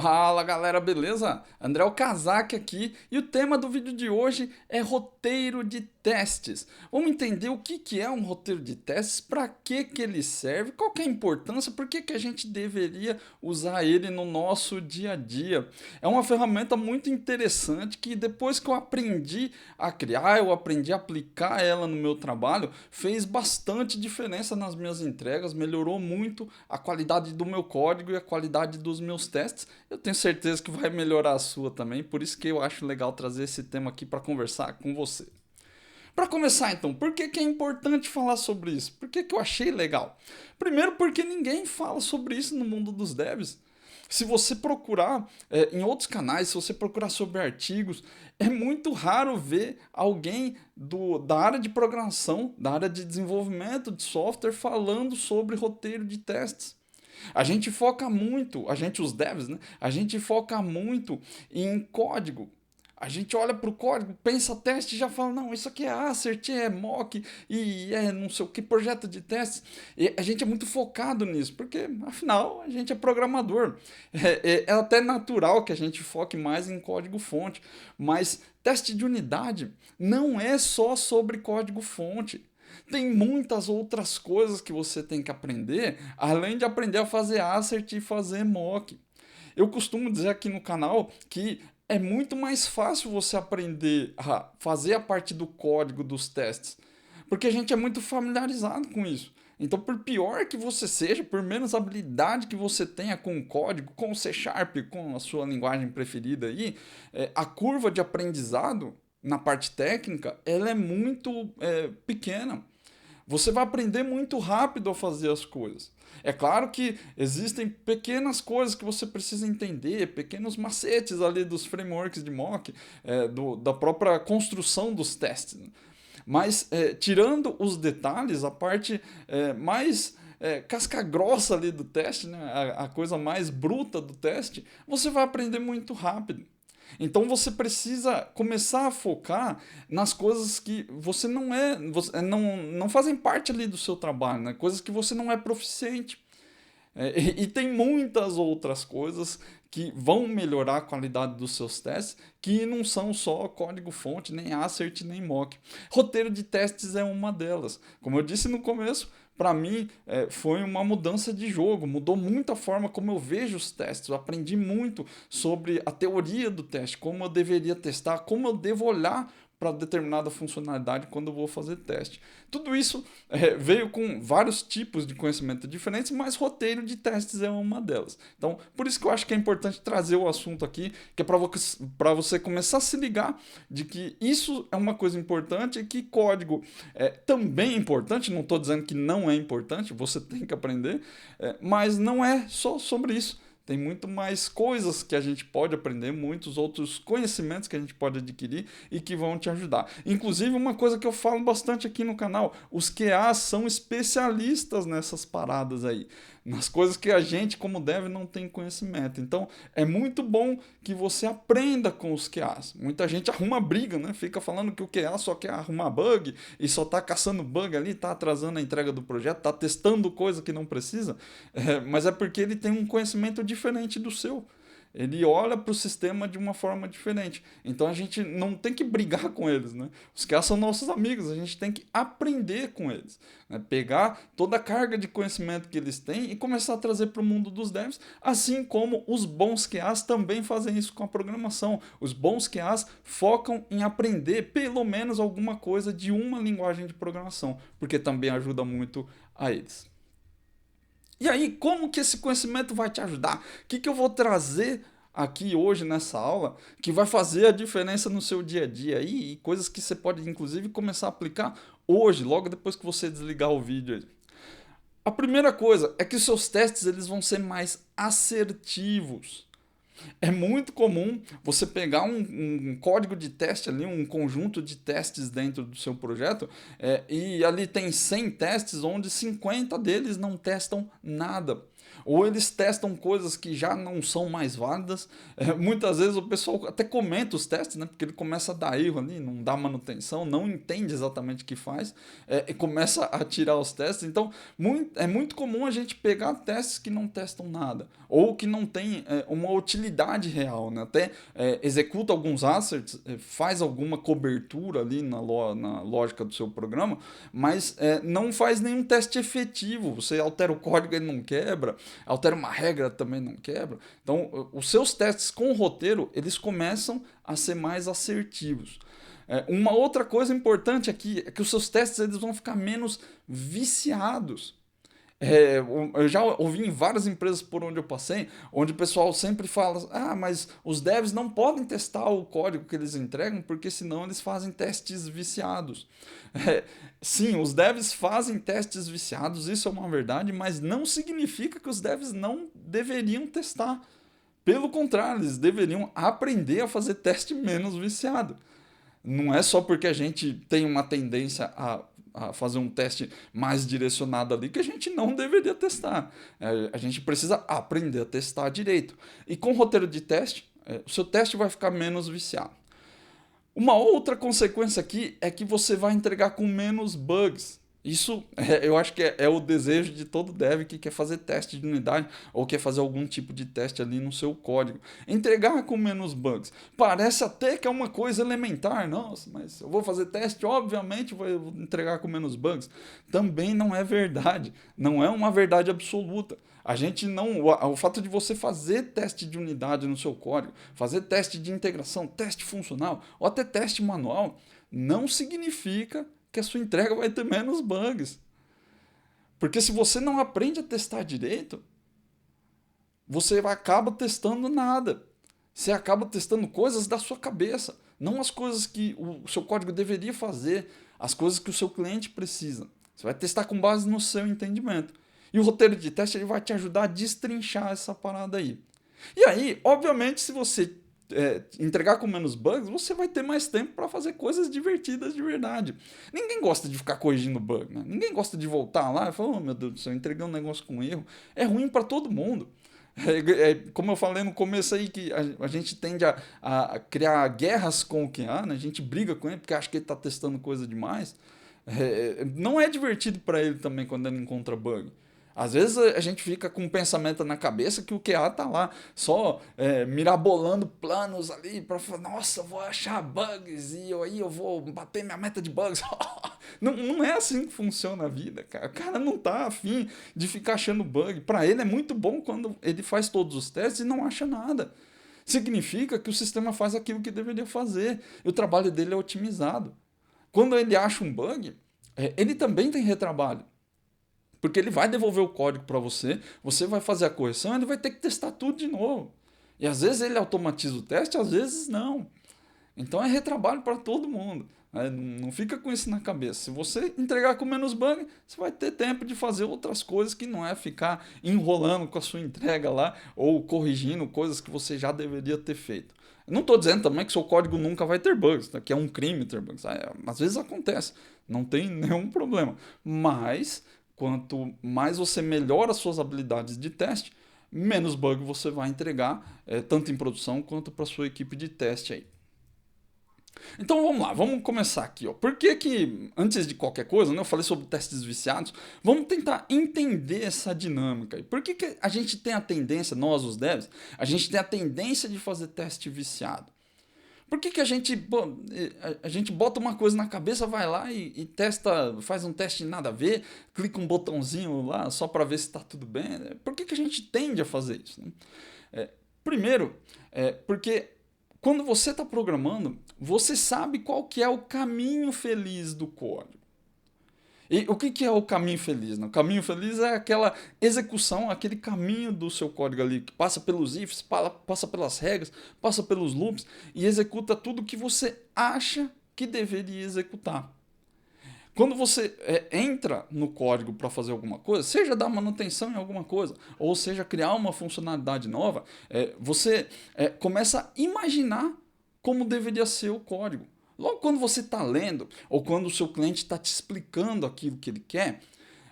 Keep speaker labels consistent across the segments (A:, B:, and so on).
A: Fala galera, beleza? André Okazaki aqui e o tema do vídeo de hoje é roteiro de testes. Vamos entender o que é um roteiro de testes, para que ele serve, qual que é a importância, por que a gente deveria usar ele no nosso dia a dia. É uma ferramenta muito interessante que depois que eu aprendi a criar, eu aprendi a aplicar ela no meu trabalho, fez bastante diferença nas minhas entregas, melhorou muito a qualidade do meu código e a qualidade dos meus testes. Eu tenho certeza que vai melhorar a sua também, por isso que eu acho legal trazer esse tema aqui para conversar com você. Para começar então, por que é importante falar sobre isso? Por que eu achei legal? Primeiro porque ninguém fala sobre isso no mundo dos devs. Se você procurar em outros canais, se você procurar sobre artigos, é muito raro ver alguém da área de programação, da área de desenvolvimento de software, falando sobre roteiro de testes. A gente foca muito, os devs, né? A gente foca muito em código. A gente olha para o código, pensa teste e já fala, não, isso aqui é assert, é mock e é não sei o que, projeto de testes. E a gente é muito focado nisso, porque afinal a gente é programador. É até natural que a gente foque mais em código-fonte, mas teste de unidade não é só sobre código-fonte. Tem muitas outras coisas que você tem que aprender, além de aprender a fazer assert e fazer mock. Eu costumo dizer aqui no canal que é muito mais fácil você aprender a fazer a parte do código dos testes, porque a gente é muito familiarizado com isso. Então, por pior que você seja, por menos habilidade que você tenha com o código, com o C Sharp, com a sua linguagem preferida aí, a curva de aprendizado na parte técnica, ela é muito pequena. Você vai aprender muito rápido a fazer as coisas. É claro que existem pequenas coisas que você precisa entender, pequenos macetes ali dos frameworks de mock, da própria construção dos testes. Mas, tirando os detalhes, a parte mais casca grossa ali do teste, né, a coisa mais bruta do teste, você vai aprender muito rápido. Então você precisa começar a focar nas coisas que você não é, não fazem parte ali do seu trabalho, né? Coisas que você não é proficiente. E tem muitas outras coisas que vão melhorar a qualidade dos seus testes, que não são só código-fonte, nem assert, nem mock. Roteiro de testes é uma delas. Como eu disse no começo, para mim foi uma mudança de jogo, mudou muito a forma como eu vejo os testes. Eu aprendi muito sobre a teoria do teste, como eu deveria testar, como eu devo olhar para determinada funcionalidade quando eu vou fazer teste. Tudo isso veio com vários tipos de conhecimento diferentes, mas roteiro de testes é uma delas. Então, por isso que eu acho que é importante trazer o assunto aqui, que é para você começar a se ligar de que isso é uma coisa importante e que código é também importante, não estou dizendo que não é importante, você tem que aprender, mas não é só sobre isso. Tem muito mais coisas que a gente pode aprender, muitos outros conhecimentos que a gente pode adquirir e que vão te ajudar. Inclusive, uma coisa que eu falo bastante aqui no canal, os QAs são especialistas nessas paradas aí, nas coisas que a gente, como dev, não tem conhecimento. Então, é muito bom que você aprenda com os QAs. Muita gente arruma briga, né? Fica falando que o QA só quer arrumar bug e só tá caçando bug ali, tá atrasando a entrega do projeto, tá testando coisa que não precisa, mas é porque ele tem um conhecimento diferente do seu. Ele olha para o sistema de uma forma diferente. Então a gente não tem que brigar com eles, né? Os caras são nossos amigos, a gente tem que aprender com eles, né? Pegar toda a carga de conhecimento que eles têm e começar a trazer para o mundo dos devs, assim como os bons QAs também fazem isso com a programação. Os bons QAs focam em aprender pelo menos alguma coisa de uma linguagem de programação, porque também ajuda muito a eles. E aí, como que esse conhecimento vai te ajudar? O que eu vou trazer aqui hoje nessa aula que vai fazer a diferença no seu dia a dia aí, e coisas que você pode inclusive começar a aplicar hoje, logo depois que você desligar o vídeo aí. A primeira coisa é que os seus testes eles vão ser mais assertivos. É muito comum você pegar um código de teste ali, um conjunto de testes dentro do seu projeto, e ali tem 100 testes onde 50 deles não testam nada. ou eles testam coisas que já não são mais válidas. Muitas vezes o pessoal até comenta os testes, né? Porque ele começa a dar erro ali, não dá manutenção, não entende exatamente o que faz, e começa a tirar os testes. Então, é muito comum a gente pegar testes que não testam nada, ou que não tem uma utilidade real, né? Até executa alguns asserts, faz alguma cobertura ali na lógica do seu programa, mas não faz nenhum teste efetivo. Você altera o código, ele não quebra, altera uma regra, também não quebra. Então, os seus testes com o roteiro, eles começam a ser mais assertivos. Uma outra coisa importante aqui é que os seus testes eles vão ficar menos viciados. Eu já ouvi em várias empresas por onde eu passei, onde o pessoal sempre fala: ah, mas os devs não podem testar o código que eles entregam, porque senão eles fazem testes viciados. Sim, os devs fazem testes viciados, isso é uma verdade, mas não significa que os devs não deveriam testar. Pelo contrário, eles deveriam aprender a fazer teste menos viciado. Não é só porque a gente tem uma tendência a fazer um teste mais direcionado ali que a gente não deveria testar. A gente precisa aprender a testar direito. E com roteiro de teste, o seu teste vai ficar menos viciado. Uma outra consequência aqui é que você vai entregar com menos bugs. Isso eu acho que é o desejo de todo dev que quer fazer teste de unidade ou quer fazer algum tipo de teste ali no seu código. Entregar com menos bugs. Parece até que é uma coisa elementar. Nossa, mas eu vou fazer teste, obviamente vou entregar com menos bugs. Também não é verdade. Não é uma verdade absoluta. A gente não. O fato de você fazer teste de unidade no seu código, fazer teste de integração, teste funcional ou até teste manual, não significa que a sua entrega vai ter menos bugs. Porque se você não aprende a testar direito, você acaba testando nada. Você acaba testando coisas da sua cabeça, não as coisas que o seu código deveria fazer, as coisas que o seu cliente precisa. Você vai testar com base no seu entendimento. E o roteiro de teste ele vai te ajudar a destrinchar essa parada aí. E aí, obviamente, se você entregar com menos bugs, você vai ter mais tempo para fazer coisas divertidas de verdade. Ninguém gosta de ficar corrigindo bug, né? Ninguém gosta de voltar lá e falar: oh, meu Deus do céu, entreguei um negócio com erro. É ruim para todo mundo. Como eu falei no começo aí, que a gente tende a criar guerras com o QA, né? A gente briga com ele porque acha que ele está testando coisa demais. Não é divertido para ele também quando ele encontra bug. Às vezes a gente fica com um pensamento na cabeça que o QA tá lá só mirabolando planos ali para falar: nossa, vou achar bugs e aí eu vou bater minha meta de bugs. Não é assim que funciona a vida, cara. O cara não tá afim de ficar achando bug. Para ele é muito bom quando ele faz todos os testes e não acha nada. Significa que o sistema faz aquilo que deveria fazer e o trabalho dele é otimizado. Quando ele acha um bug, ele também tem retrabalho. Porque ele vai devolver o código para você, você vai fazer a correção, ele vai ter que testar tudo de novo. E às vezes ele automatiza o teste, às vezes não. Então é retrabalho para todo mundo. Não fica com isso na cabeça. Se você entregar com menos bug, você vai ter tempo de fazer outras coisas que não é ficar enrolando com a sua entrega lá ou corrigindo coisas que você já deveria ter feito. Eu não estou dizendo também que seu código nunca vai ter bugs, tá? Que é um crime ter bugs. Às vezes acontece, não tem nenhum problema. Mas quanto mais você melhora as suas habilidades de teste, menos bug você vai entregar, tanto em produção quanto para sua equipe de teste aí. Então vamos lá, vamos começar aqui. Ó. Por que, antes de qualquer coisa, né, eu falei sobre testes viciados, vamos tentar entender essa dinâmica. Por que a gente tem a tendência, nós os devs, a gente tem a tendência de fazer teste viciado? Por que a gente bota uma coisa na cabeça, vai lá e testa, faz um teste nada a ver, clica um botãozinho lá só para ver se está tudo bem? Por que a gente tende a fazer isso? Né? Primeiro, porque quando você está programando, você sabe qual que é o caminho feliz do código. E o que é o caminho feliz? Né? O caminho feliz é aquela execução, aquele caminho do seu código ali, que passa pelos ifs, passa pelas regras, passa pelos loops e executa tudo que você acha que deveria executar. Quando você entra no código para fazer alguma coisa, seja dar manutenção em alguma coisa, ou seja criar uma funcionalidade nova, você começa a imaginar como deveria ser o código. Logo quando você está lendo, ou quando o seu cliente está te explicando aquilo que ele quer,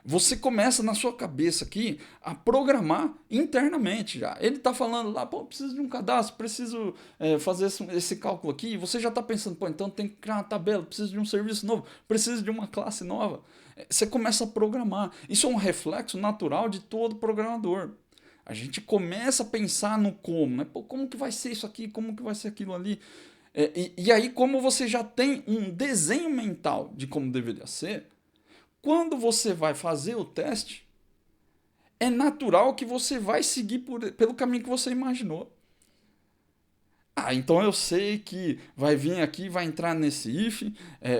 A: Você começa na sua cabeça aqui a programar internamente já. Ele está falando lá, pô, preciso de um cadastro, preciso fazer esse cálculo aqui. E você já está pensando, pô, então tem que criar uma tabela, preciso de um serviço novo, preciso de uma classe nova. Você começa a programar. Isso é um reflexo natural de todo programador. A gente começa a pensar no como, né? Pô, como que vai ser isso aqui, como que vai ser aquilo ali. E aí, como você já tem um desenho mental de como deveria ser, quando você vai fazer o teste, é natural que você vai seguir pelo caminho que você imaginou. Ah, então eu sei que vai vir aqui, vai entrar nesse if,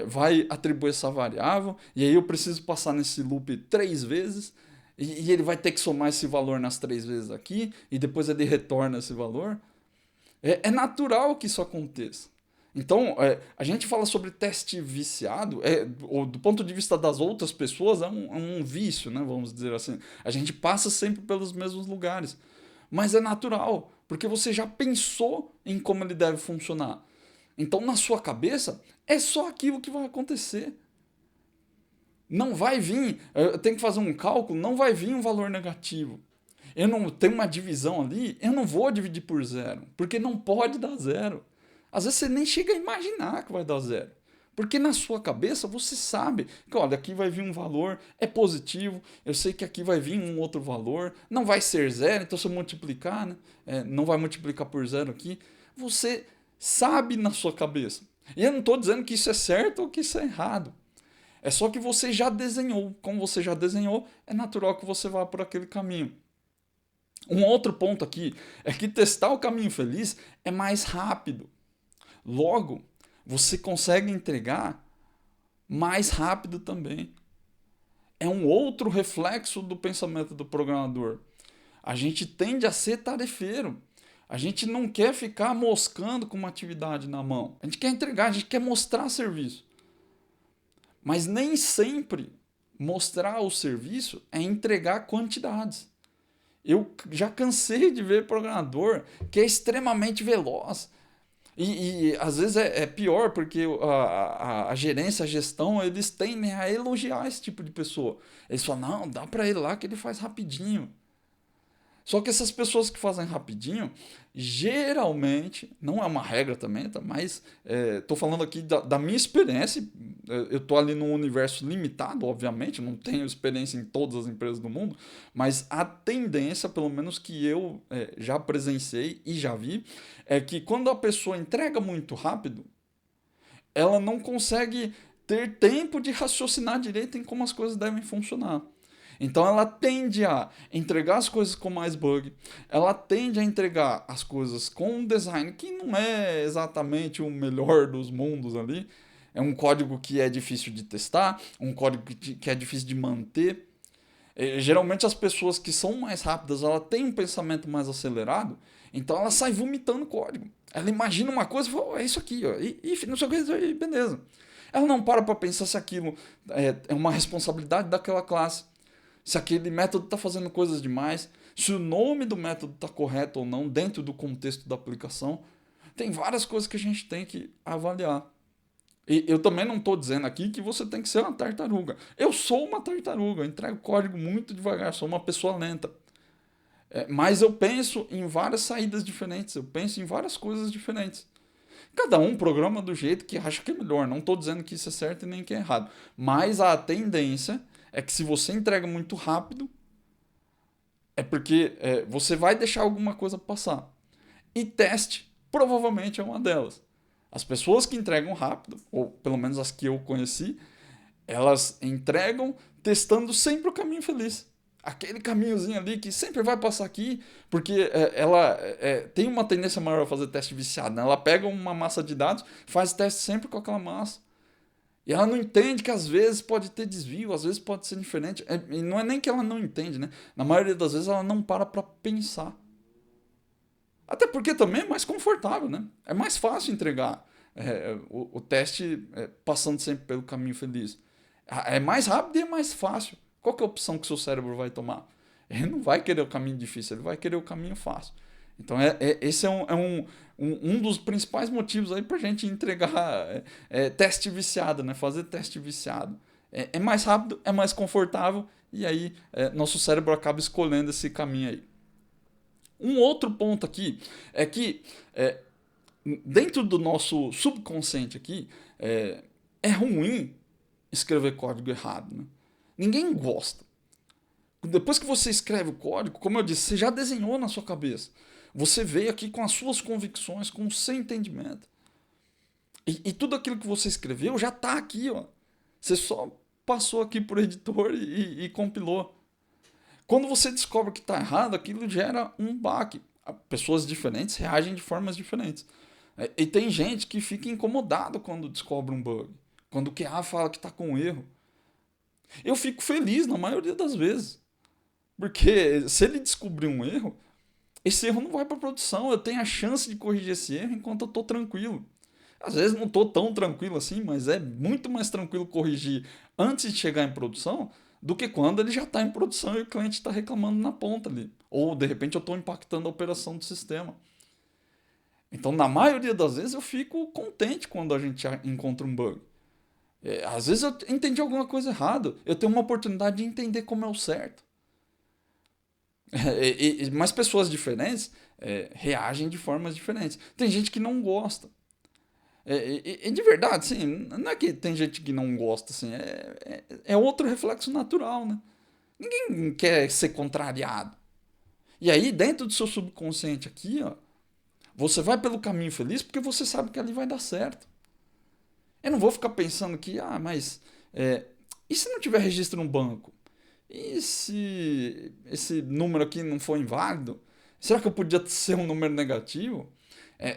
A: vai atribuir essa variável, e aí eu preciso passar nesse loop 3 vezes, e ele vai ter que somar esse valor nas 3 vezes aqui, e depois ele retorna esse valor. É natural que isso aconteça. Então, a gente fala sobre teste viciado, ou do ponto de vista das outras pessoas, é um vício, né? Vamos dizer assim. A gente passa sempre pelos mesmos lugares. Mas é natural, porque você já pensou em como ele deve funcionar. Então, na sua cabeça, é só aquilo que vai acontecer. Não vai vir, eu tenho que fazer um cálculo, não vai vir um valor negativo. Eu não tenho uma divisão ali, eu não vou dividir por zero, porque não pode dar zero. Às vezes você nem chega a imaginar que vai dar zero. Porque na sua cabeça você sabe que, olha, aqui vai vir um valor, é positivo, eu sei que aqui vai vir um outro valor, não vai ser zero, então se eu multiplicar, né, não vai multiplicar por zero aqui. Você sabe na sua cabeça. E eu não estou dizendo que isso é certo ou que isso é errado. É só que você já desenhou. Como você já desenhou, é natural que você vá por aquele caminho. Um outro ponto aqui é que testar o caminho feliz é mais rápido. Logo, você consegue entregar mais rápido também. É um outro reflexo do pensamento do programador. A gente tende a ser tarefeiro. A gente não quer ficar moscando com uma atividade na mão. A gente quer entregar, a gente quer mostrar serviço. Mas nem sempre mostrar o serviço é entregar quantidades. Eu já cansei de ver programador que é extremamente veloz. E às vezes é pior, porque a gerência, a gestão, eles tendem a elogiar esse tipo de pessoa. Eles falam, não, dá para ele lá que ele faz rapidinho. Só que essas pessoas que fazem rapidinho, geralmente, não é uma regra também, tá? Mas tô falando aqui da minha experiência. Eu tô ali num universo limitado, obviamente, não tenho experiência em todas as empresas do mundo, mas a tendência, pelo menos que eu já presenciei e já vi, é que quando a pessoa entrega muito rápido, ela não consegue ter tempo de raciocinar direito em como as coisas devem funcionar. Então ela tende a entregar as coisas com mais bug, ela tende a entregar as coisas com um design que não é exatamente o melhor dos mundos ali. É um código que é difícil de testar, um código que é difícil de manter. Geralmente as pessoas que são mais rápidas, ela tem um pensamento mais acelerado, então ela sai vomitando código. Ela imagina uma coisa e fala, oh, é isso aqui, ó, e não sei o que, beleza. Ela não para pensar se aquilo é uma responsabilidade daquela classe, se aquele método está fazendo coisas demais, se o nome do método está correto ou não dentro do contexto da aplicação. Tem várias coisas que a gente tem que avaliar. E eu também não estou dizendo aqui que você tem que ser uma tartaruga. Eu sou uma tartaruga, eu entrego código muito devagar, sou uma pessoa lenta. Mas eu penso em várias saídas diferentes, eu penso em várias coisas diferentes. Cada um programa do jeito que acha que é melhor. Não estou dizendo que isso é certo e nem que é errado. Mas a tendência é que se você entrega muito rápido, é porque você vai deixar alguma coisa passar. E teste provavelmente é uma delas. As pessoas que entregam rápido, ou pelo menos as que eu conheci, elas entregam testando sempre o caminho feliz. Aquele caminhozinho ali que sempre vai passar aqui, porque ela tem uma tendência maior a fazer teste viciado. Né? Ela pega uma massa de dados, faz teste sempre com aquela massa. E ela não entende que às vezes pode ter desvio, às vezes pode ser diferente. E não é nem que ela não entende, né? Na maioria das vezes ela não para pensar. Até porque também é mais confortável, né? É mais fácil entregar o teste passando sempre pelo caminho feliz. É mais rápido e é mais fácil. Qual que é a opção que o seu cérebro vai tomar? Ele não vai querer o caminho difícil, ele vai querer o caminho fácil. Então esse um dos principais motivos aí pra gente entregar teste viciado, né? Fazer teste viciado. É mais rápido, é mais confortável e aí nosso cérebro acaba escolhendo esse caminho aí. Um outro ponto aqui é que dentro do nosso subconsciente aqui, é ruim escrever código errado, né? Ninguém gosta. Depois que você escreve o código, como eu disse, você já desenhou na sua cabeça. Você veio aqui com as suas convicções, com o seu entendimento. E tudo aquilo que você escreveu já está aqui, ó. Você só passou aqui por editor e compilou. Quando você descobre que está errado, aquilo gera um baque. Pessoas diferentes reagem de formas diferentes. E tem gente que fica incomodado quando descobre um bug. Quando o QA fala que está com erro. Eu fico feliz na maioria das vezes. Porque se ele descobrir um erro, esse erro não vai para produção. Eu tenho a chance de corrigir esse erro enquanto eu estou tranquilo. Às vezes não estou tão tranquilo assim, mas é muito mais tranquilo corrigir antes de chegar em produção do que quando ele já está em produção e o cliente está reclamando na ponta ali. Ou de repente eu estou impactando a operação do sistema. Então, na maioria das vezes, eu fico contente quando a gente encontra um bug. Às vezes eu entendi alguma coisa errada. Eu tenho uma oportunidade de entender como é o certo. Mas pessoas diferentes reagem de formas diferentes. Tem gente que não gosta. De verdade, sim, não é que tem gente que não gosta, assim, é outro reflexo natural, né? Ninguém quer ser contrariado. E aí, dentro do seu subconsciente aqui, ó, você vai pelo caminho feliz porque você sabe que ali vai dar certo. Eu não vou ficar pensando que, mas e se não tiver registro no banco? E se esse número aqui não for inválido? Será que eu podia ser um número negativo?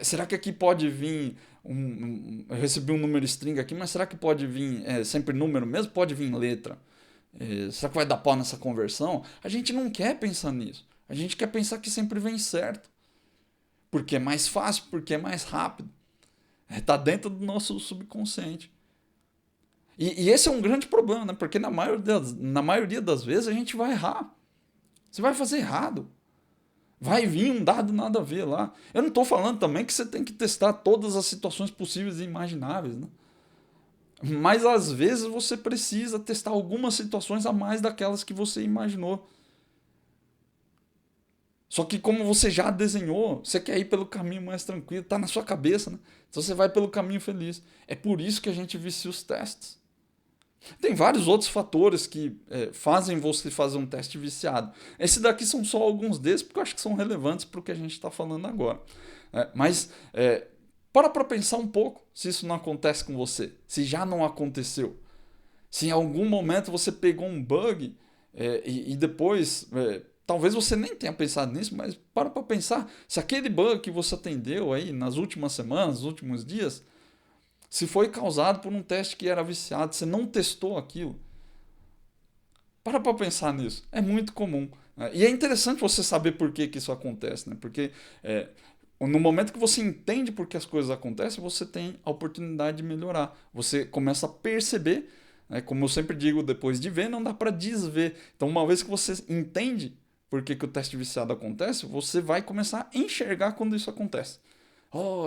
A: Será que aqui pode vir eu recebi um número string aqui, mas será que pode vir sempre número mesmo? Pode vir letra? Será que vai dar pau nessa conversão? A gente não quer pensar nisso. A gente quer pensar que sempre vem certo. Porque é mais fácil, porque é mais rápido. Está dentro do nosso subconsciente. E esse é um grande problema, né? Porque na maioria das vezes a gente vai errar. Você vai fazer errado. Vai vir um dado nada a ver lá. Eu não estou falando também que você tem que testar todas as situações possíveis e imagináveis, né? Mas às vezes você precisa testar algumas situações a mais daquelas que você imaginou. Só que como você já desenhou, você quer ir pelo caminho mais tranquilo, está na sua cabeça, né? Então você vai pelo caminho feliz. É por isso que a gente vicia os testes. Tem vários outros fatores que fazem você fazer um teste viciado. Esses daqui são só alguns desses, porque eu acho que são relevantes para o que a gente está falando agora. Mas para pensar um pouco se isso não acontece com você, se já não aconteceu. Se em algum momento você pegou um bug e depois, talvez você nem tenha pensado nisso, mas para pensar se aquele bug que você atendeu aí nas últimas semanas, nos últimos dias, se foi causado por um teste que era viciado, você não testou aquilo. Para pensar nisso. É muito comum. E é interessante você saber por que isso acontece, né? Porque no momento que você entende por que as coisas acontecem, você tem a oportunidade de melhorar. Você começa a perceber, né? Como eu sempre digo, depois de ver, não dá para desver. Então, uma vez que você entende por que o teste viciado acontece, você vai começar a enxergar quando isso acontece.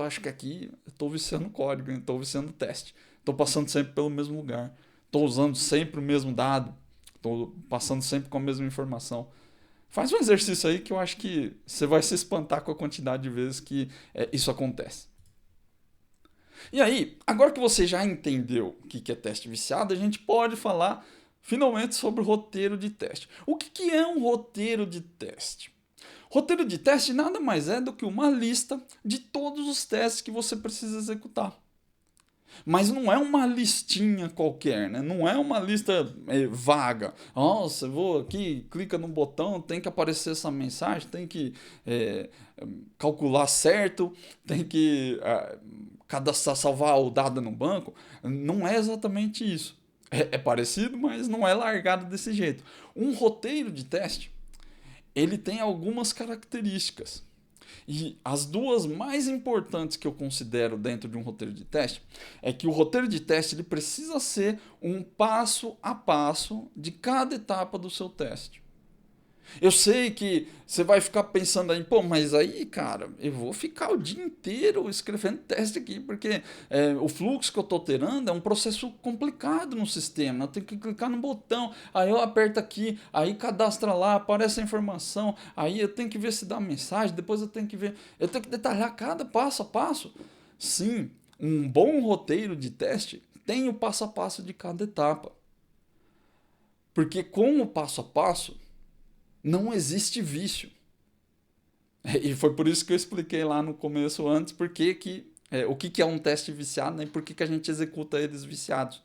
A: Acho que aqui eu estou viciando código, estou viciando teste. Estou passando sempre pelo mesmo lugar. Estou usando sempre o mesmo dado. Estou passando sempre com a mesma informação. Faz um exercício aí que eu acho que você vai se espantar com a quantidade de vezes que isso acontece. E aí, agora que você já entendeu o que é teste viciado, a gente pode falar finalmente sobre o roteiro de teste. O que é um roteiro de teste? Roteiro de teste nada mais é do que uma lista de todos os testes que você precisa executar. Mas não é uma listinha qualquer, né? Não é uma lista vaga. Nossa, vou aqui, clica no botão, tem que aparecer essa mensagem, tem que calcular certo, tem que cadastrar, salvar o dado no banco. Não é exatamente isso. É parecido, mas não é largado desse jeito. Um roteiro de teste ele tem algumas características. E as duas mais importantes que eu considero dentro de um roteiro de teste é que o roteiro de teste ele precisa ser um passo a passo de cada etapa do seu teste. Eu sei que você vai ficar pensando aí, pô, mas aí, cara, eu vou ficar o dia inteiro escrevendo teste aqui, porque o fluxo que eu tô alterando é um processo complicado no sistema. Eu tenho que clicar no botão, aí eu aperto aqui, aí cadastra lá, aparece a informação, aí eu tenho que ver se dá mensagem, depois eu tenho que ver, eu tenho que detalhar cada passo a passo. Sim, um bom roteiro de teste tem o passo a passo de cada etapa. Porque com o passo a passo, não existe vício. E foi por isso que eu expliquei lá no começo antes o que é um teste viciado, né, e por que a gente executa eles viciados.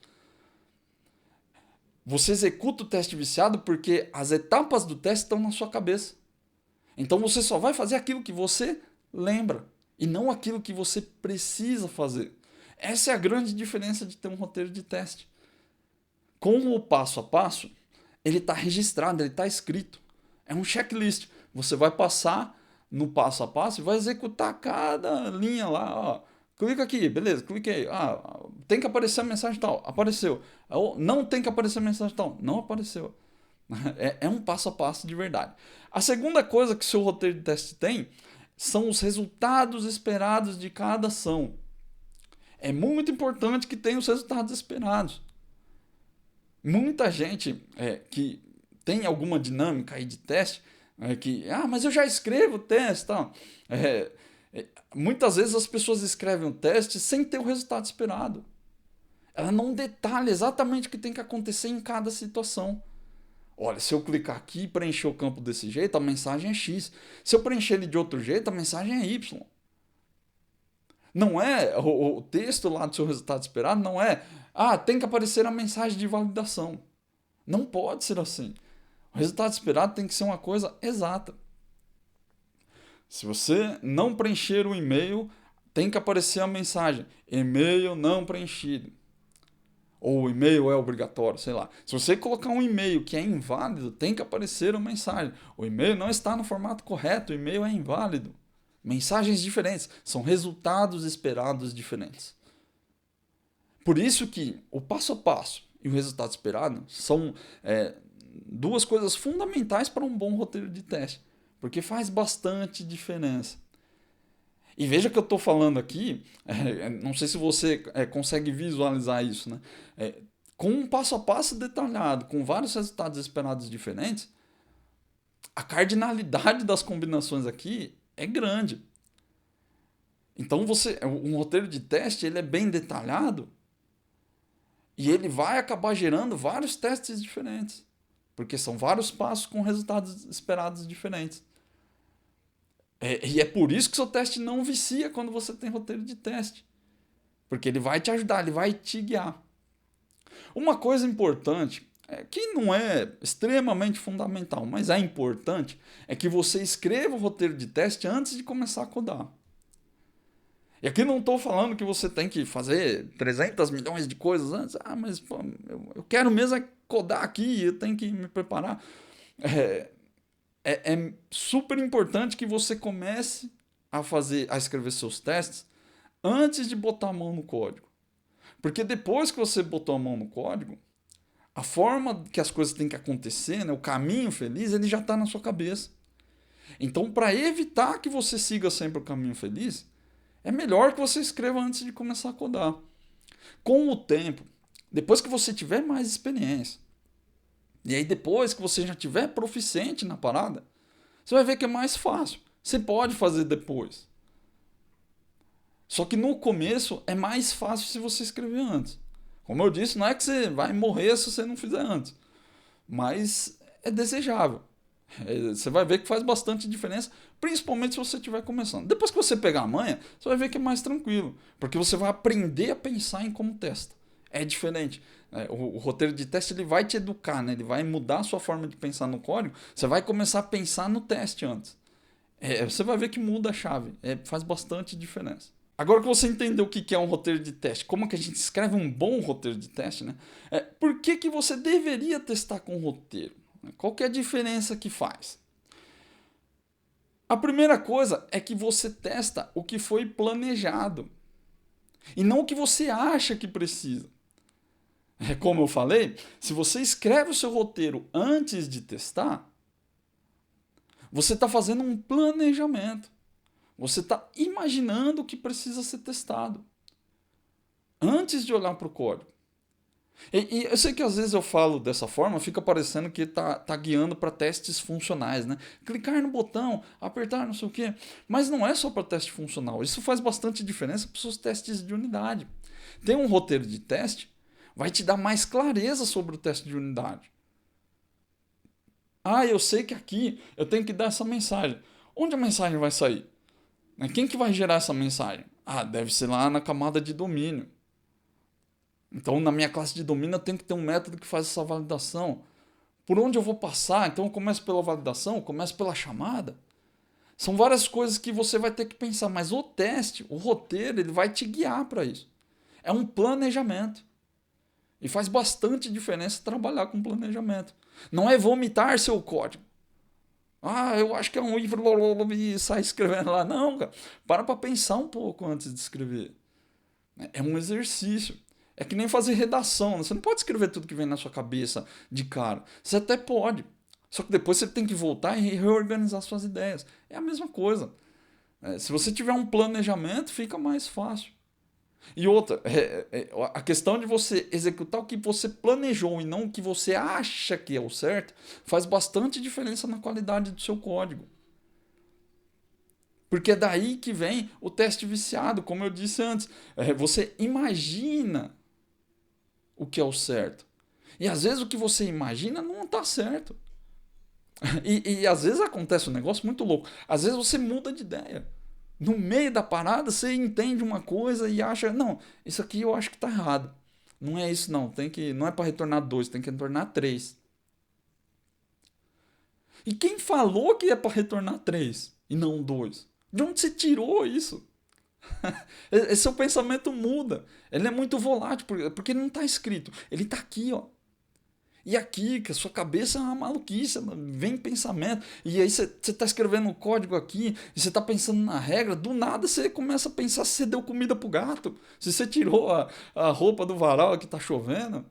A: Você executa o teste viciado porque as etapas do teste estão na sua cabeça. Então você só vai fazer aquilo que você lembra e não aquilo que você precisa fazer. Essa é a grande diferença de ter um roteiro de teste. Com o passo a passo, ele está registrado, ele está escrito. É um checklist. Você vai passar no passo a passo e vai executar cada linha lá. Ó. Clica aqui, beleza, cliquei. Tem que aparecer a mensagem tal. Apareceu. Não tem que aparecer a mensagem tal. Não apareceu. É um passo a passo de verdade. A segunda coisa que o seu roteiro de teste tem são os resultados esperados de cada ação. É muito importante que tenha os resultados esperados. Muita gente que tem alguma dinâmica aí de teste, mas eu já escrevo o teste, tal. Muitas vezes as pessoas escrevem um teste sem ter o resultado esperado. Ela não detalha exatamente o que tem que acontecer em cada situação. Olha, se eu clicar aqui e preencher o campo desse jeito, a mensagem é X. Se eu preencher ele de outro jeito, a mensagem é Y. Não é o texto lá do seu resultado esperado, não é, tem que aparecer a mensagem de validação. Não pode ser assim. O resultado esperado tem que ser uma coisa exata. Se você não preencher o e-mail, tem que aparecer a mensagem: e-mail não preenchido. Ou o e-mail é obrigatório, sei lá. Se você colocar um e-mail que é inválido, tem que aparecer uma mensagem: o e-mail não está no formato correto, o e-mail é inválido. Mensagens diferentes, são resultados esperados diferentes. Por isso que o passo a passo e o resultado esperado são duas coisas fundamentais para um bom roteiro de teste, porque faz bastante diferença. E veja que eu estou falando aqui, não sei se você consegue visualizar isso, né? Com um passo a passo detalhado, com vários resultados esperados diferentes, a cardinalidade das combinações aqui é grande. Então um roteiro de teste ele é bem detalhado e ele vai acabar gerando vários testes diferentes, porque são vários passos com resultados esperados diferentes. E é por isso que seu teste não vicia quando você tem roteiro de teste, porque ele vai te ajudar, ele vai te guiar. Uma coisa importante, que não é extremamente fundamental, mas é importante, é que você escreva o roteiro de teste antes de começar a codar. E aqui não estou falando que você tem que fazer 300 milhões de coisas antes. Mas pô, eu quero mesmo codar aqui, eu tenho que me preparar. É super importante que você comece a escrever seus testes antes de botar a mão no código. Porque depois que você botou a mão no código, a forma que as coisas têm que acontecer, né, o caminho feliz, ele já está na sua cabeça. Então, para evitar que você siga sempre o caminho feliz, é melhor que você escreva antes de começar a codar. Com o tempo, depois que você tiver mais experiência, e aí depois que você já tiver proficiente na parada, você vai ver que é mais fácil. Você pode fazer depois. Só que no começo é mais fácil se você escrever antes. Como eu disse, não é que você vai morrer se você não fizer antes. Mas é desejável. Você vai ver que faz bastante diferença, principalmente se você estiver começando. Depois que você pegar a manha, você vai ver que é mais tranquilo, porque você vai aprender a pensar em como testa. É diferente. O roteiro de teste ele vai te educar, né? Ele vai mudar a sua forma de pensar no código. Você vai começar a pensar no teste antes. Você vai ver que muda a chave. Faz bastante diferença. Agora que você entendeu o que é um roteiro de teste, como que a gente escreve um bom roteiro de teste, né? Por que você deveria testar com roteiro? Qual que é a diferença que faz? A primeira coisa é que você testa o que foi planejado e não o que você acha que precisa. Como eu falei, se você escreve o seu roteiro antes de testar, Você está fazendo um planejamento. Você está imaginando o que precisa ser testado antes de olhar para o código. E eu sei que às vezes eu falo dessa forma, fica parecendo que tá guiando para testes funcionais, né? Clicar no botão, apertar não sei o quê. Mas não é só para teste funcional. Isso faz bastante diferença para os seus testes de unidade. Tem um roteiro de teste, vai te dar mais clareza sobre o teste de unidade. Ah, eu sei que aqui eu tenho que dar essa mensagem. Onde a mensagem vai sair? Quem que vai gerar essa mensagem? Ah, deve ser lá na camada de domínio. Então, na minha classe de domínio, eu tenho que ter um método que faz essa validação. Por onde eu vou passar? Então, eu começo pela validação, eu começo pela chamada. São várias coisas que você vai ter que pensar, mas o teste, o roteiro, ele vai te guiar para isso. É um planejamento. E faz bastante diferença trabalhar com planejamento. Não é vomitar seu código. Ah, eu acho que é um livro e sai escrevendo lá. Não, cara. Para pensar um pouco antes de escrever. É um exercício. É que nem fazer redação. Você não pode escrever tudo que vem na sua cabeça de cara. Você até pode. Só que depois você tem que voltar e reorganizar suas ideias. É a mesma coisa. Se você tiver um planejamento, fica mais fácil. E outra, a questão de você executar o que você planejou e não o que você acha que é o certo, faz bastante diferença na qualidade do seu código. Porque é daí que vem o teste viciado, como eu disse antes. Você imagina o que é o certo. E às vezes o que você imagina não está certo. E às vezes acontece um negócio muito louco. Às vezes você muda de ideia. No meio da parada você entende uma coisa e acha, não, isso aqui eu acho que está errado. Não é isso não, não é para retornar 2, tem que retornar 3. E quem falou que é para retornar 3 e não 2? De onde você tirou isso? Esse seu pensamento muda. Ele é muito volátil, porque ele não está escrito. Ele está aqui, ó. E aqui, que a sua cabeça é uma maluquice, vem pensamento. E aí você está escrevendo um código aqui, e você está pensando na regra, do nada você começa a pensar se você deu comida pro gato, se você tirou a roupa do varal que está chovendo.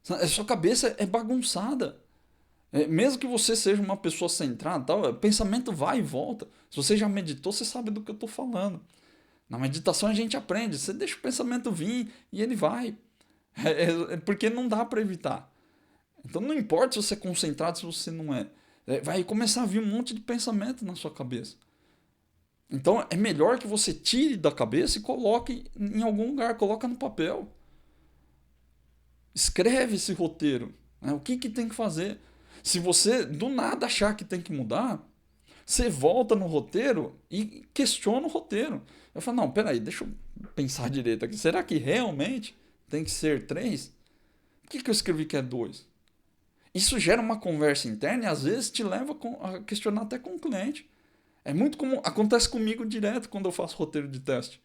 A: A sua cabeça é bagunçada. Mesmo que você seja uma pessoa centrada, tal, o pensamento vai e volta. Se você já meditou, você sabe do que eu estou falando. Na meditação a gente aprende, você deixa o pensamento vir e ele vai. Porque não dá para evitar. Então não importa se você é concentrado, se você não é. Vai começar a vir um monte de pensamento na sua cabeça. Então é melhor que você tire da cabeça e coloque em algum lugar, coloca no papel. Escreve esse roteiro. O que tem que fazer? Se você do nada achar que tem que mudar, você volta no roteiro e questiona o roteiro. Eu falo, não, peraí, deixa eu pensar direito aqui. Será que realmente tem que ser 3? Por que eu escrevi que é 2? Isso gera uma conversa interna e às vezes te leva a questionar até com o cliente. É muito comum, acontece comigo direto quando eu faço roteiro de teste.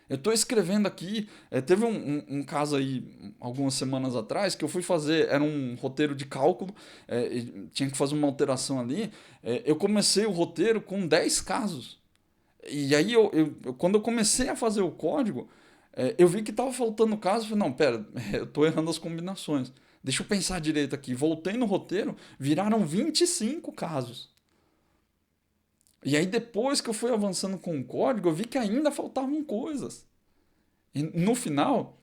A: Eu estou escrevendo aqui, teve um caso aí algumas semanas atrás que eu fui fazer, era um roteiro de cálculo, tinha que fazer uma alteração ali. Eu comecei o roteiro com 10 casos. E aí, quando eu comecei a fazer o código, eu vi que estava faltando caso. Falei, não, pera, eu estou errando as combinações. Deixa eu pensar direito aqui. Voltei no roteiro, viraram 25 casos. E aí depois que eu fui avançando com o código, eu vi que ainda faltavam coisas. E no final,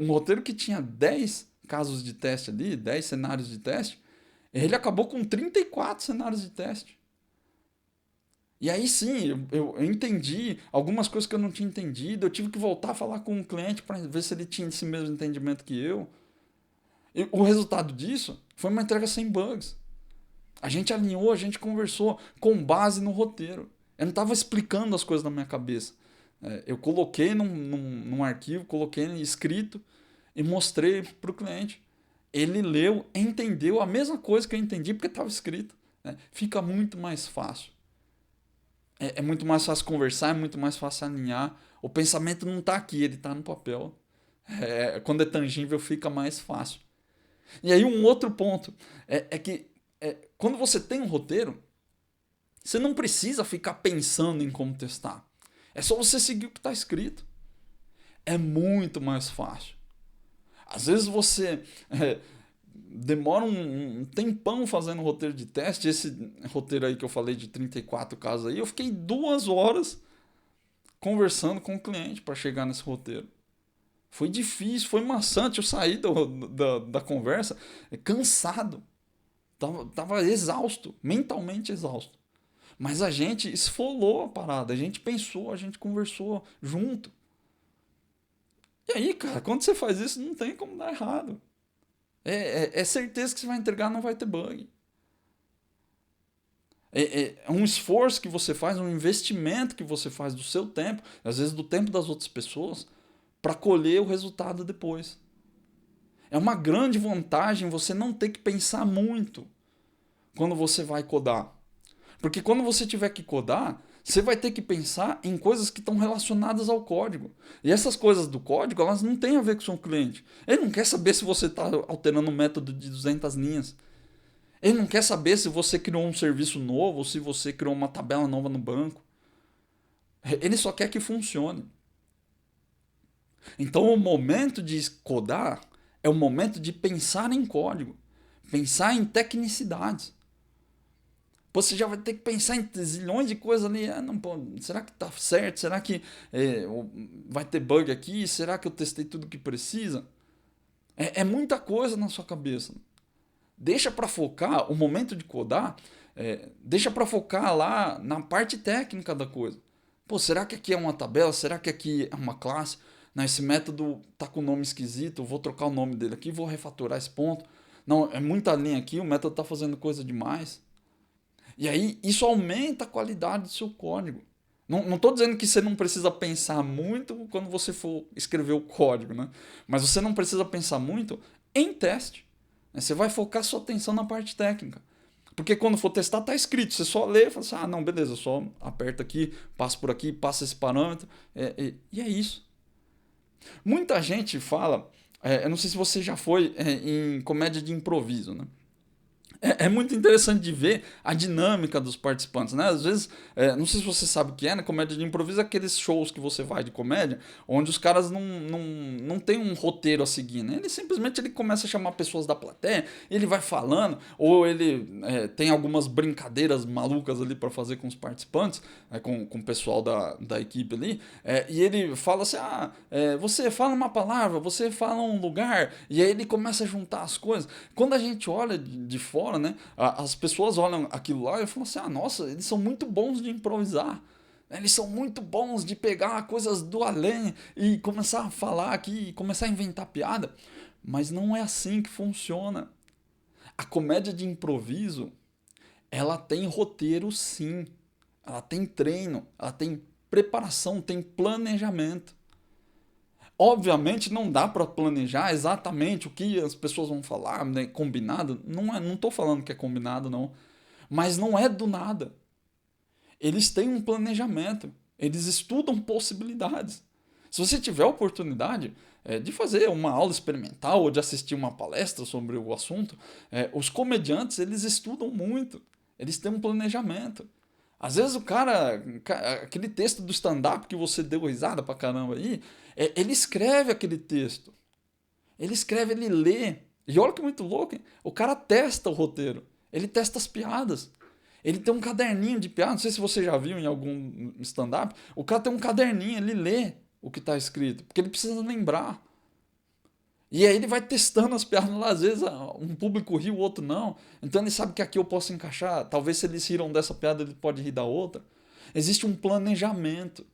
A: um roteiro que tinha 10 casos de teste ali, 10 cenários de teste, ele acabou com 34 cenários de teste. E aí sim, eu entendi algumas coisas que eu não tinha entendido, eu tive que voltar a falar com o cliente para ver se ele tinha esse mesmo entendimento que eu. E o resultado disso foi uma entrega sem bugs. A gente alinhou, a gente conversou com base no roteiro. Eu não estava explicando as coisas na minha cabeça. Eu coloquei num arquivo, coloquei escrito e mostrei para o cliente. Ele leu, entendeu a mesma coisa que eu entendi porque estava escrito. Fica muito mais fácil. É muito mais fácil conversar, é muito mais fácil alinhar. O pensamento não está aqui, ele está no papel. Quando é tangível, fica mais fácil. E aí um outro ponto é que quando você tem um roteiro, você não precisa ficar pensando em como testar. É só você seguir o que está escrito. É muito mais fácil. Às vezes você demora um tempão fazendo roteiro de teste. Esse roteiro aí que eu falei de 34 casos aí, eu fiquei 2 horas conversando com o cliente para chegar nesse roteiro. Foi difícil, foi maçante. Eu saí da conversa cansado. Tava exausto, mentalmente exausto. Mas a gente esfolou a parada, a gente pensou, a gente conversou junto. E aí, cara, quando você faz isso, não tem como dar errado. É certeza que você vai entregar, não vai ter bug. É um esforço que você faz, um investimento que você faz do seu tempo, às vezes do tempo das outras pessoas, para colher o resultado depois. É uma grande vantagem você não ter que pensar muito quando você vai codar. Porque quando você tiver que codar, você vai ter que pensar em coisas que estão relacionadas ao código. E essas coisas do código, elas não têm a ver com o seu cliente. Ele não quer saber se você está alterando um método de 200 linhas. Ele não quer saber se você criou um serviço novo ou se você criou uma tabela nova no banco. Ele só quer que funcione. Então o momento de codar é o momento de pensar em código, pensar em tecnicidades. Você já vai ter que pensar em zilhões de coisas ali. Não, pô, será que tá certo? Será que vai ter bug aqui? Será que eu testei tudo que precisa? É muita coisa na sua cabeça. Deixa para focar o momento de codar. Deixa para focar lá na parte técnica da coisa. Pô, será que aqui é uma tabela? Será que aqui é uma classe? Não, esse método tá com nome esquisito. Eu vou trocar o nome dele aqui. Vou refatorar esse ponto. Não, é muita linha aqui. O método tá fazendo coisa demais. E aí, isso aumenta a qualidade do seu código. Não estou dizendo que você não precisa pensar muito quando você for escrever o código, né? Mas você não precisa pensar muito em teste. Você vai focar sua atenção na parte técnica. Porque quando for testar, está escrito. Você só lê e fala assim, não, beleza, só aperta aqui, passa por aqui, passa esse parâmetro. E é isso. Muita gente fala, eu não sei se você já foi em comédia de improviso, né? É muito interessante de ver a dinâmica dos participantes, né? Às vezes, não sei se você sabe o que é, né? Comédia de improviso é aqueles shows que você vai de comédia, onde os caras não tem um roteiro a seguir, né? Ele começa a chamar pessoas da plateia, ele vai falando, ou ele tem algumas brincadeiras malucas ali para fazer com os participantes, com o pessoal da equipe ali, e ele fala assim, você fala uma palavra, você fala um lugar, e aí ele começa a juntar as coisas. Quando a gente olha de fora, né? As pessoas olham aquilo lá e falam assim, nossa, eles são muito bons de improvisar. Eles são muito bons de pegar coisas do além e começar a falar aqui, começar a inventar piada. Mas não é assim que funciona. A comédia de improviso, ela tem roteiro sim. Ela tem treino, ela tem preparação, tem planejamento. Obviamente não dá para planejar exatamente o que as pessoas vão falar, né, combinado. Não estou falando que é combinado, não. Mas não é do nada. Eles têm um planejamento. Eles estudam possibilidades. Se você tiver a oportunidade de fazer uma aula experimental ou de assistir uma palestra sobre o assunto, os comediantes eles estudam muito. Eles têm um planejamento. Às vezes o cara, aquele texto do stand-up que você deu risada pra caramba aí, ele escreve aquele texto. Ele escreve, ele lê. E olha que muito louco, hein? O cara testa o roteiro. Ele testa as piadas. Ele tem um caderninho de piada. Não sei se você já viu em algum stand-up. O cara tem um caderninho, ele lê o que está escrito. Porque ele precisa lembrar. E aí ele vai testando as piadas lá. Às vezes um público ri, o outro não. Então ele sabe que aqui eu posso encaixar. Talvez se eles riram dessa piada, ele pode rir da outra. Existe um planejamento.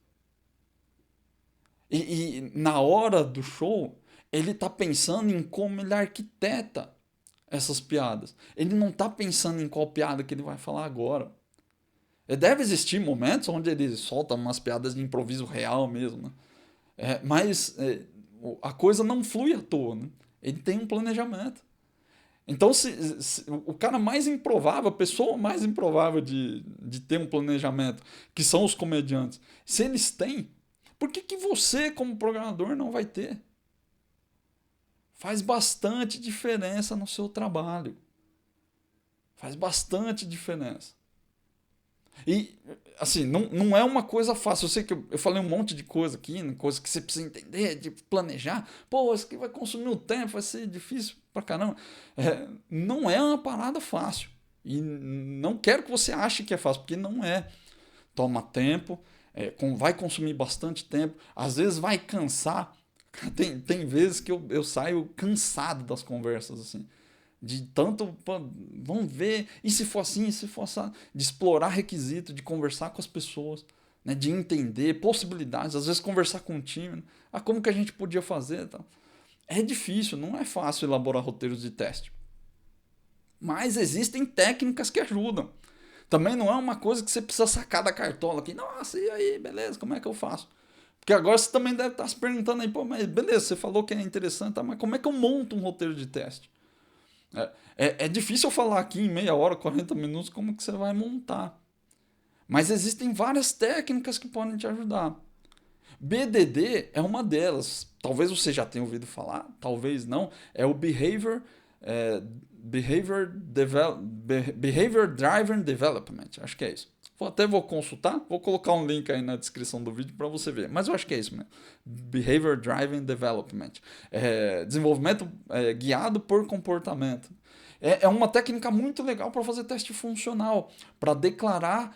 A: E na hora do show, ele está pensando em como ele arquiteta essas piadas. Ele não está pensando em qual piada que ele vai falar agora. Deve existir momentos onde ele solta umas piadas de improviso real mesmo, né? Mas a coisa não flui à toa, né? Ele tem um planejamento. Então, se o cara mais improvável, a pessoa mais improvável de ter um planejamento, que são os comediantes, se eles têm, por que você, como programador, não vai ter? Faz bastante diferença no seu trabalho. Faz bastante diferença. E, assim, não é uma coisa fácil. Eu sei que eu falei um monte de coisa aqui, coisa que você precisa entender, de planejar. Pô, isso aqui vai consumir um tempo, vai ser difícil. pra caramba. Não é uma parada fácil. E não quero que você ache que é fácil, porque não é. Toma tempo, vai consumir bastante tempo, às vezes vai cansar. Tem vezes que eu saio cansado das conversas, assim. De tanto, pô, vamos ver, e se for assim, e se for assim, de explorar requisito, de conversar com as pessoas, né, de entender possibilidades, às vezes conversar com o time, né, como que a gente podia fazer, tal. É difícil, não é fácil elaborar roteiros de teste. Mas existem técnicas que ajudam. Também não é uma coisa que você precisa sacar da cartola aqui. Nossa, e aí, beleza, como é que eu faço? Porque agora você também deve estar se perguntando aí, pô, mas beleza, você falou que é interessante, tá, mas como é que eu monto um roteiro de teste? É difícil eu falar aqui em meia hora, 40 minutos, como que você vai montar. Mas existem várias técnicas que podem te ajudar. BDD é uma delas. Talvez você já tenha ouvido falar, talvez não. É o é, Behavior Driven Development. Acho que é isso. Até vou consultar, vou colocar um link aí na descrição do vídeo para você ver. Mas eu acho que é isso mesmo. Behavior Driven Development. Desenvolvimento guiado por comportamento. É uma técnica muito legal para fazer teste funcional, para declarar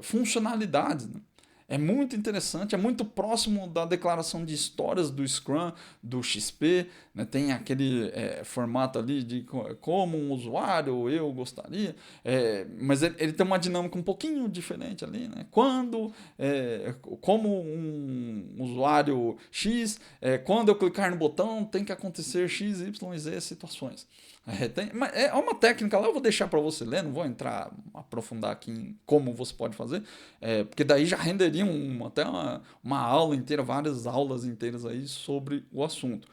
A: funcionalidades. Né? É muito interessante, é muito próximo da declaração de histórias do Scrum, do XP, né? Tem aquele formato ali de como um usuário eu gostaria, mas ele tem uma dinâmica um pouquinho diferente ali, né? Como um usuário X, quando eu clicar no botão tem que acontecer X, Y, Z situações. É uma técnica lá, eu vou deixar para você ler, não vou aprofundar aqui em como você pode fazer, porque daí já renderia até uma aula inteira, várias aulas inteiras aí sobre o assunto.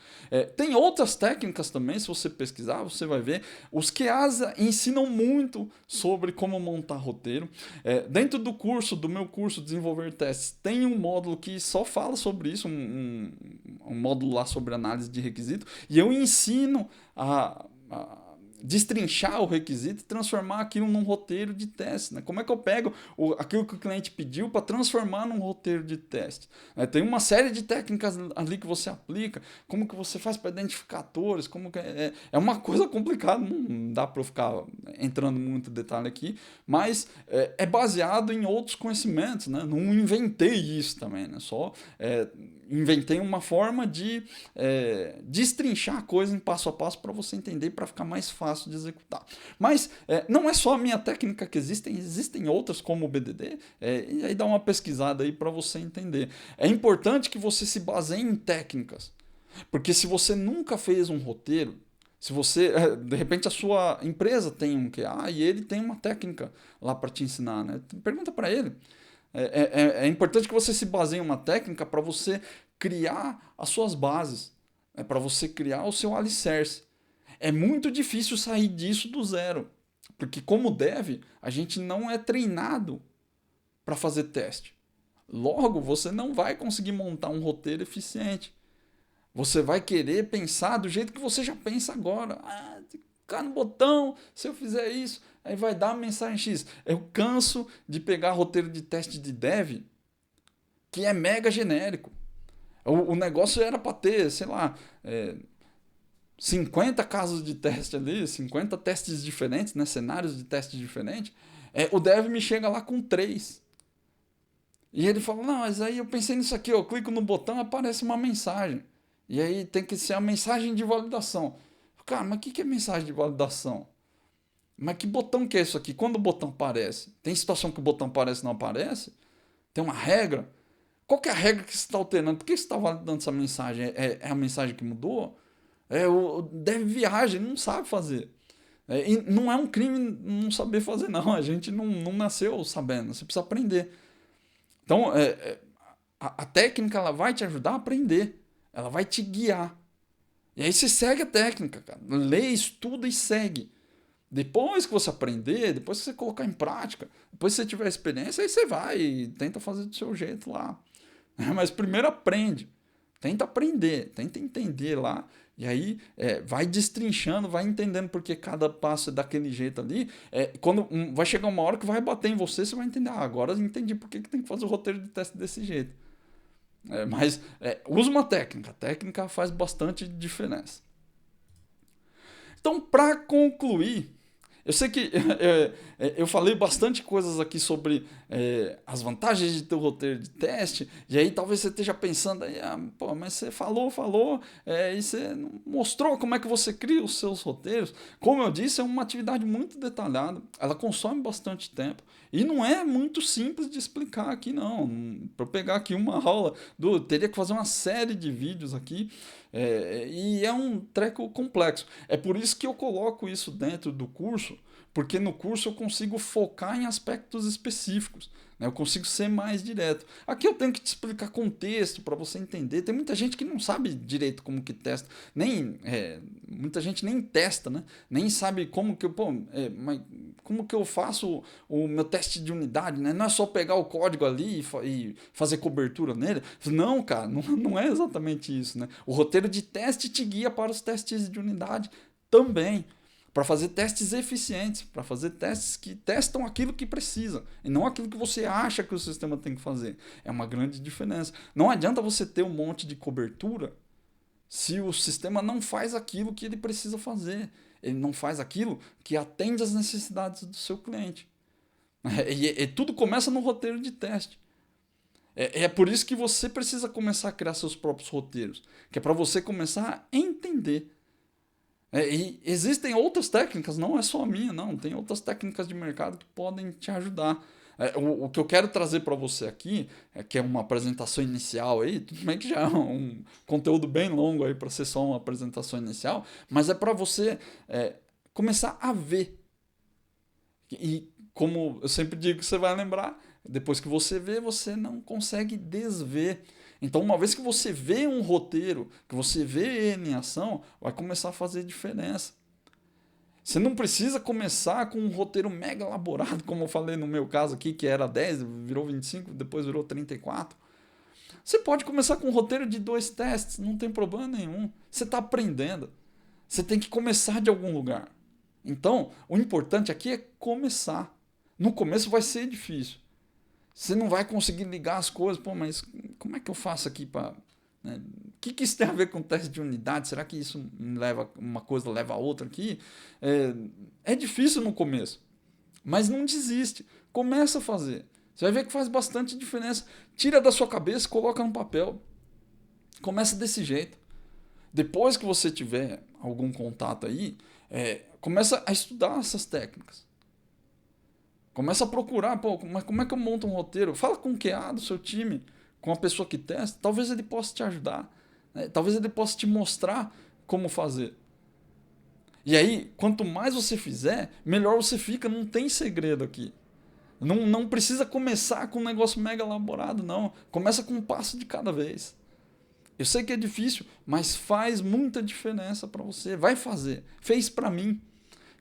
A: Tem outras técnicas também, se você pesquisar, você vai ver. Os QAs ensinam muito sobre como montar roteiro. Dentro do meu curso Desenvolver Testes, tem um módulo que só fala sobre isso, um módulo lá sobre análise de requisito, e eu ensino a destrinchar o requisito e transformar aquilo num roteiro de teste. Né? Como é que eu pego aquilo que o cliente pediu para transformar num roteiro de teste? Tem uma série de técnicas ali que você aplica, como que você faz para identificar atores, como que é uma coisa complicada, não dá para eu ficar entrando muito em detalhe aqui, mas é baseado em outros conhecimentos, né? Não inventei isso também, né? Só inventei uma forma de destrinchar a coisa em passo a passo para você entender, para ficar mais fácil de executar. Mas não é só a minha técnica que existem outras como o BDD, e aí dá uma pesquisada aí para você entender. É importante que você se baseie em técnicas, porque se você nunca fez um roteiro, se você, de repente a sua empresa tem um QA e ele tem uma técnica lá para te ensinar, né? Pergunta para ele. É importante que você se baseie em uma técnica para você criar as suas bases, para você criar o seu alicerce. É muito difícil sair disso do zero, porque como dev, a gente não é treinado para fazer teste. Logo, você não vai conseguir montar um roteiro eficiente. Você vai querer pensar do jeito que você já pensa agora. Clicar no botão, se eu fizer isso, aí vai dar a mensagem X. Eu canso de pegar roteiro de teste de dev que é mega genérico. O negócio era para ter, sei lá, 50 casos de teste ali, 50 testes diferentes, né, cenários de teste diferentes. O dev me chega lá com 3. E ele fala, não, mas aí eu pensei nisso aqui, eu clico no botão, aparece uma mensagem. E aí tem que ser a mensagem de validação. Cara, mas o que é mensagem de validação? Mas que botão que é isso aqui? Quando o botão aparece? Tem situação que o botão aparece e não aparece? Tem uma regra? Qual que é a regra que você está alterando? Por que você está validando essa mensagem? É a mensagem que mudou? O dev viagem, não sabe fazer. E não é um crime não saber fazer, não. A gente não nasceu sabendo. Você precisa aprender. Então, a técnica ela vai te ajudar a aprender. Ela vai te guiar. E aí você segue a técnica, cara. Lê, estuda e segue. Depois que você aprender, depois que você colocar em prática, depois que você tiver experiência, aí você vai e tenta fazer do seu jeito lá. Mas primeiro aprende. Tenta aprender, tenta entender lá. E aí vai destrinchando, vai entendendo porque cada passo é daquele jeito ali. Quando vai chegar uma hora que vai bater em você, você vai entender. Agora eu entendi por que tem que fazer o roteiro de teste desse jeito. Mas usa uma técnica. A técnica faz bastante diferença. Então, para concluir, eu sei que eu falei bastante coisas aqui sobre as vantagens de ter o roteiro de teste, e aí talvez você esteja pensando aí, pô, mas você falou, e você não mostrou como é que você cria os seus roteiros. Como eu disse, é uma atividade muito detalhada, ela consome bastante tempo, e não é muito simples de explicar aqui, não. Para eu pegar aqui uma aula, teria que fazer uma série de vídeos aqui, e é um treco complexo. É por isso que eu coloco isso dentro do curso, porque no curso eu consigo focar em aspectos específicos, né? Eu consigo ser mais direto. Aqui eu tenho que te explicar contexto para você entender. Tem muita gente que não sabe direito como que testa, muita gente nem testa, né? Nem sabe como que mas como que eu faço o meu teste de unidade, né? Não é só pegar o código ali e fazer cobertura nele. Não, cara, não é exatamente isso, né? O roteiro de teste te guia para os testes de unidade também, para fazer testes eficientes, para fazer testes que testam aquilo que precisa e não aquilo que você acha que o sistema tem que fazer. É uma grande diferença. Não adianta você ter um monte de cobertura se o sistema não faz aquilo que ele precisa fazer. Ele não faz aquilo que atende às necessidades do seu cliente. E tudo começa no roteiro de teste. É por isso que você precisa começar a criar seus próprios roteiros, que é para você começar a entender. E existem outras técnicas, não é só a minha, não. Tem outras técnicas de mercado que podem te ajudar. O que eu quero trazer para você aqui, que é uma apresentação inicial aí, tudo bem que já é um conteúdo bem longo aí para ser só uma apresentação inicial, mas é para você começar a ver. E como eu sempre digo, você vai lembrar, depois que você vê, você não consegue desver. Então, uma vez que você vê um roteiro, que você vê ele em ação, vai começar a fazer diferença. Você não precisa começar com um roteiro mega elaborado, como eu falei no meu caso aqui, que era 10, virou 25, depois virou 34. Você pode começar com um roteiro de 2 testes, não tem problema nenhum. Você está aprendendo. Você tem que começar de algum lugar. Então, o importante aqui é começar. No começo vai ser difícil. Você não vai conseguir ligar as coisas. Pô, mas como é que eu faço aqui para... Né? O que isso tem a ver com teste de unidade? Será que isso uma coisa leva a outra aqui? É difícil no começo, mas não desiste. Começa a fazer. Você vai ver que faz bastante diferença. Tira da sua cabeça, coloca no papel. Começa desse jeito. Depois que você tiver algum contato aí, começa a estudar essas técnicas. Começa a procurar, mas como é que eu monto um roteiro? Fala com o QA do seu time, com a pessoa que testa. Talvez ele possa te ajudar. Né? Talvez ele possa te mostrar como fazer. E aí, quanto mais você fizer, melhor você fica. Não tem segredo aqui. Não precisa começar com um negócio mega elaborado, não. Começa com um passo de cada vez. Eu sei que é difícil, mas faz muita diferença para você. Vai fazer. Fez para mim.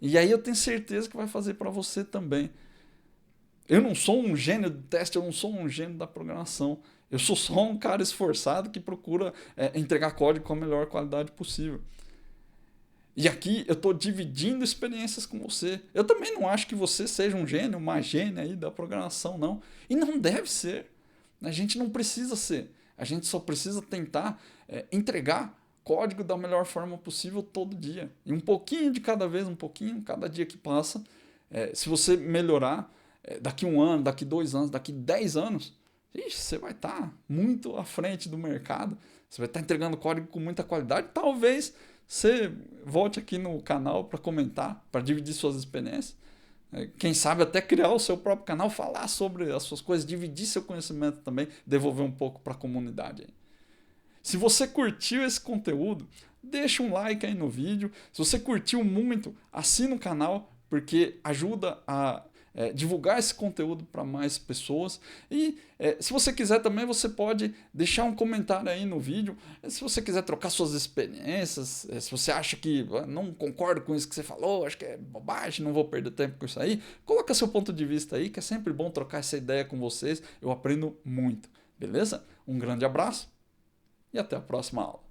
A: E aí eu tenho certeza que vai fazer para você também. Eu não sou um gênio do teste, eu não sou um gênio da programação. Eu sou só um cara esforçado que procura entregar código com a melhor qualidade possível. E aqui eu estou dividindo experiências com você. Eu também não acho que você seja um gênio, uma gênia aí da programação, não. E não deve ser. A gente não precisa ser. A gente só precisa tentar entregar código da melhor forma possível todo dia. E um pouquinho de cada vez, um pouquinho, cada dia que passa. Se você melhorar, daqui 1 ano, daqui 2 anos, daqui 10 anos, você vai estar muito à frente do mercado. Você vai estar entregando código com muita qualidade. Talvez você volte aqui no canal para comentar, para dividir suas experiências. Quem sabe até criar o seu próprio canal, falar sobre as suas coisas, dividir seu conhecimento também, devolver um pouco para a comunidade. Se você curtiu esse conteúdo, deixa um like aí no vídeo. Se você curtiu muito, assina o canal, porque ajuda a divulgar esse conteúdo para mais pessoas. E se você quiser também, você pode deixar um comentário aí no vídeo. Se você quiser trocar suas experiências, se você acha que não concordo com isso que você falou, acho que é bobagem, não vou perder tempo com isso aí, coloca seu ponto de vista aí, que é sempre bom trocar essa ideia com vocês. Eu aprendo muito, beleza? Um grande abraço e até a próxima aula.